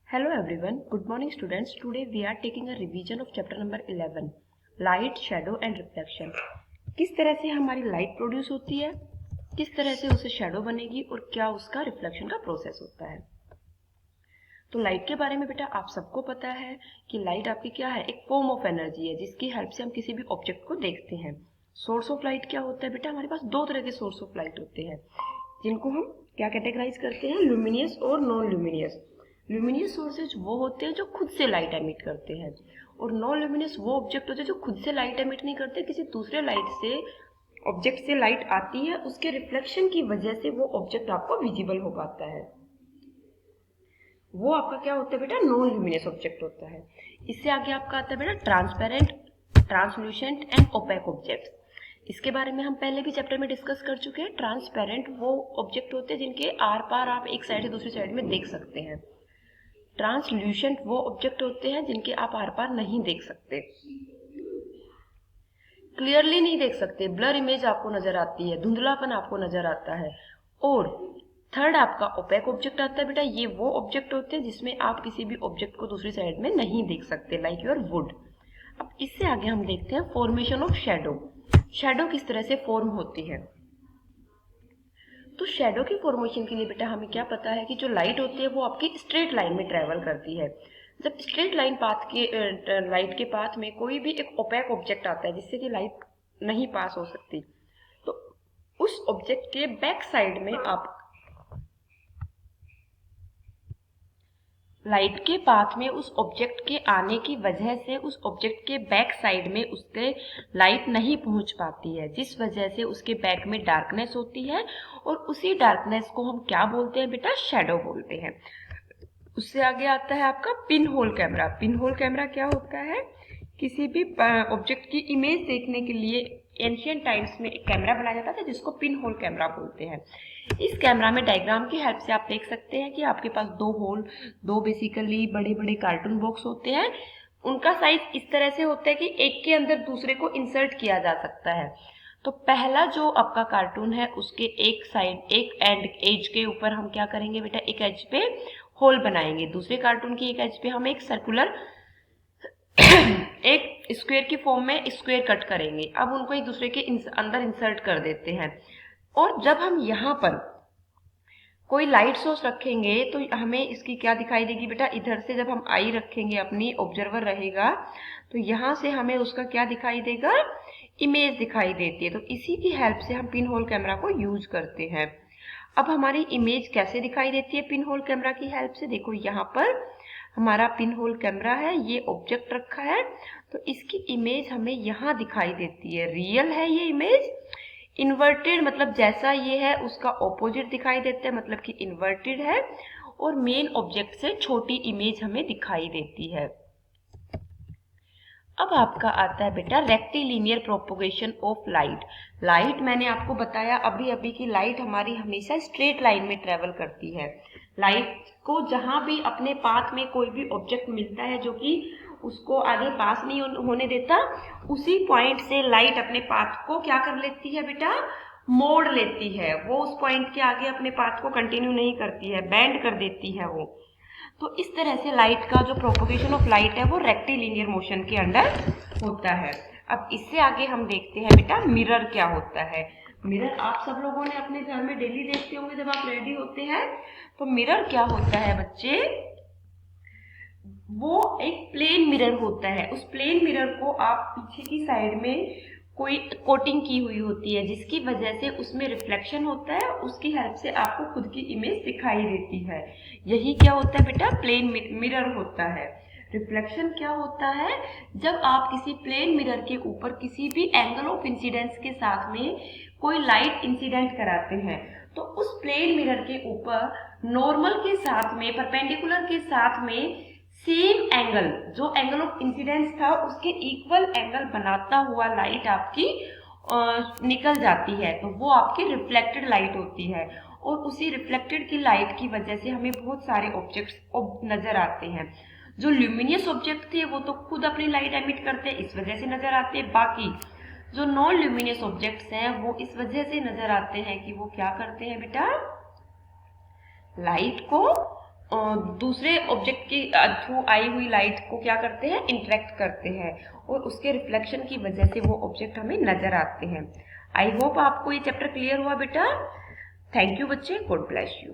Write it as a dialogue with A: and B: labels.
A: Hello everyone, good morning students. Today we are taking a revision of chapter number 11, Light, Shadow and Reflection. किस तरह से हमारी light produce होती है, किस तरह से उसे शैडो बनेगी और क्या उसका रिफ्लेक्शन का प्रोसेस होता है। तो लाइट के बारे में बेटा आप सबको पता है कि लाइट आपकी क्या है, एक फॉर्म ऑफ एनर्जी है जिसकी हेल्प से हम किसी भी ऑब्जेक्ट को देखते हैं। सोर्स ऑफ लाइट क्या होता है बेटा, हमारे पास दो तरह के सोर्स ऑफ लाइट होते हैं जिनको हम क्या कैटेगराइज करते हैं, ल्यूमिनियस और नॉन ल्यूमिनियस। ल्यूमिनियस सोर्सेज वो होते हैं जो खुद से लाइट एमिट करते हैं और नॉन ल्यूमिनियस वो ऑब्जेक्ट होते हैं जो खुद से लाइट एमिट नहीं करते, किसी दूसरे लाइट से ऑब्जेक्ट से लाइट आती है, उसके रिफ्लेक्शन की वजह से वो ऑब्जेक्ट आपको विजिबल हो पाता है। वो आपका क्या होता है बेटा, नॉन ल्यूमिनियस ऑब्जेक्ट होता है। इससे आगे आपका आता है बेटा transparent, translucent and opaque object. इसके बारे में हम पहले भी चैप्टर में डिस्कस कर चुके हैं। ट्रांसपेरेंट वो ऑब्जेक्ट होते हैं जिनके आर पार आप एक साइड से दूसरी साइड में देख सकते हैं। ट्रांसल्यूसेंट वो ऑब्जेक्ट होते हैं जिनके आप आर पार नहीं देख सकते, क्लियरली नहीं देख सकते, ब्लर इमेज आपको नजर आती है, धुंधलापन आपको नजर आता है। और थर्ड आपका ओपेक ऑब्जेक्ट आता है बेटा, ये वो ऑब्जेक्ट होते हैं जिसमें आप किसी भी ऑब्जेक्ट को दूसरी साइड में नहीं देख सकते, लाइक योर वुड। अब इससे आगे हम देखते हैं फॉर्मेशन ऑफ शैडो। शैडो किस तरह से फॉर्म होती है। तो शैडो की फॉर्मेशन के लिए बेटा हमें क्या पता है कि जो लाइट होती है वो आपकी स्ट्रेट लाइन में ट्रेवल करती है। जब स्ट्रेट लाइन पाथ के लाइट के पाथ में कोई भी एक ओपेक ऑब्जेक्ट आता है जिससे कि लाइट नहीं पास हो सकती, तो उस ऑब्जेक्ट के बैक साइड में आप लाइट के पाथ में उस ऑब्जेक्ट के आने की वजह से उस ऑब्जेक्ट के बैक साइड में उसके लाइट नहीं पहुंच पाती है, जिस वजह से उसके बैक में डार्कनेस होती है और उसी डार्कनेस को हम क्या बोलते हैं बेटा, शैडो बोलते हैं। उससे आगे आता है आपका pin hole camera. Pin hole camera क्या होता है, किसी भी ऑब्जेक्ट की इमेज देखने के लिए एंशियंट टाइम्स में एक कैमरा बनाया जाता था जिसको पिन होल कैमरा बोलते हैं। इस कैमरा में डायग्राम की हेल्प से आप देख सकते हैं कि आपके पास दो बेसिकली बड़े बड़े कार्टून बॉक्स होते हैं। उनका साइज इस तरह से होता है कि एक के अंदर दूसरे को इंसर्ट किया जा सकता है। तो पहला जो आपका कार्टून है उसके एक साइड, एक एंड एज के ऊपर हम क्या करेंगे बेटा, एक एज पे होल बनाएंगे। दूसरे कार्टून की एक एज पे हम एक सर्कुलर एक स्क्वायर की फॉर्म में स्क्वायर कट करेंगे। अब उनको एक दूसरे के अंदर इंसर्ट कर देते हैं। और जब हम यहाँ पर कोई लाइट सोर्स रखेंगे तो हमें इसकी क्या दिखाई देगी बेटा, इधर से जब हम आई रखेंगे, अपनी ऑब्जर्वर रहेगा, तो यहाँ से हमें उसका क्या दिखाई देगा, इमेज दिखाई देती है। तो इसी की हेल्प से हम पिन होल कैमरा को यूज करते हैं। अब हमारी इमेज कैसे दिखाई देती है पिन होल कैमरा की हेल्प से, देखो यहाँ पर हमारा पिन होल कैमरा है, ये ऑब्जेक्ट रखा है, तो इसकी इमेज हमें यहाँ दिखाई देती है। रियल है ये इमेज, इन्वर्टेड मतलब जैसा ये है उसका ऑपोजिट दिखाई देता है, मतलब कि इन्वर्टेड है, और मेन ऑब्जेक्ट से छोटी इमेज हमें दिखाई देती है। अब आपका आता है बेटा rectilinear propagation of light. Light मैंने आपको बताया अभी अभी कि लाइट हमारी हमेशा स्ट्रेट लाइन में ट्रेवल करती है। लाइट को जहां भी अपने पाथ में कोई भी ऑब्जेक्ट मिलता है जो कि उसको आगे पास नहीं होने देता, उसी पॉइंट से लाइट अपने पाथ को क्या कर लेती है बेटा, मोड़ लेती है। वो उस पॉइंट के आगे अपने पाथ को कंटिन्यू नहीं करती है, बेंड कर देती है वो। तो इस तरह से लाइट का जो प्रोपोगेशन ऑफ लाइट है वो रेक्टिलिनियर मोशन के अंडर होता है। अब इससे आगे हम देखते हैं बेटा मिरर क्या होता है। मिरर आप सब लोगों ने अपने घर में डेली देखते होंगे जब आप रेडी होते हैं। तो मिरर क्या होता है बच्चे, वो एक प्लेन मिरर होता है। उस प्लेन मिरर को आप पीछे की साइड में कोई कोटिंग की हुई होती है जिसकी वजह से उसमें रिफ्लेक्शन होता है, उसकी हेल्प से आपको खुद की इमेज दिखाई देती है। यही क्या होता है बेटा, प्लेन मिरर होता है। रिफ्लेक्शन क्या होता है, जब आप किसी प्लेन मिरर के ऊपर किसी भी एंगल ऑफ इंसिडेंस के साथ में कोई लाइट इंसिडेंट कराते हैं, तो उस प्लेन मिरर के ऊपर नॉर्मल के साथ में, परपेंडिकुलर के साथ में सेम एंगल, जो एंगल ऑफ इंसिडेंस था उसके इक्वल एंगल बनाता हुआ लाइट आपकी निकल जाती है, तो वो आपकी रिफ्लेक्टेड लाइट होती है। और उसी रिफ्लेक्टेड की लाइट की वजह से हमें बहुत सारे ऑब्जेक्ट्स नजर आते हैं। जो ल्यूमिनियस ऑब्जेक्ट थे वो तो खुद अपनी लाइट एमिट करते हैं, इस वजह से नजर आते हैं। बाकी जो नॉन ल्यूमिनियस ऑब्जेक्ट्स हैं वो इस वजह से नजर आते हैं कि वो क्या करते हैं बेटा, लाइट को दूसरे ऑब्जेक्ट के थ्रू आई हुई लाइट को क्या करते हैं, इंटरेक्ट करते हैं और उसके रिफ्लेक्शन की वजह से वो ऑब्जेक्ट हमें नजर आते हैं। आई होप आपको ये चैप्टर क्लियर हुआ बेटा। थैंक यू बच्चे, गॉड ब्लेस यू।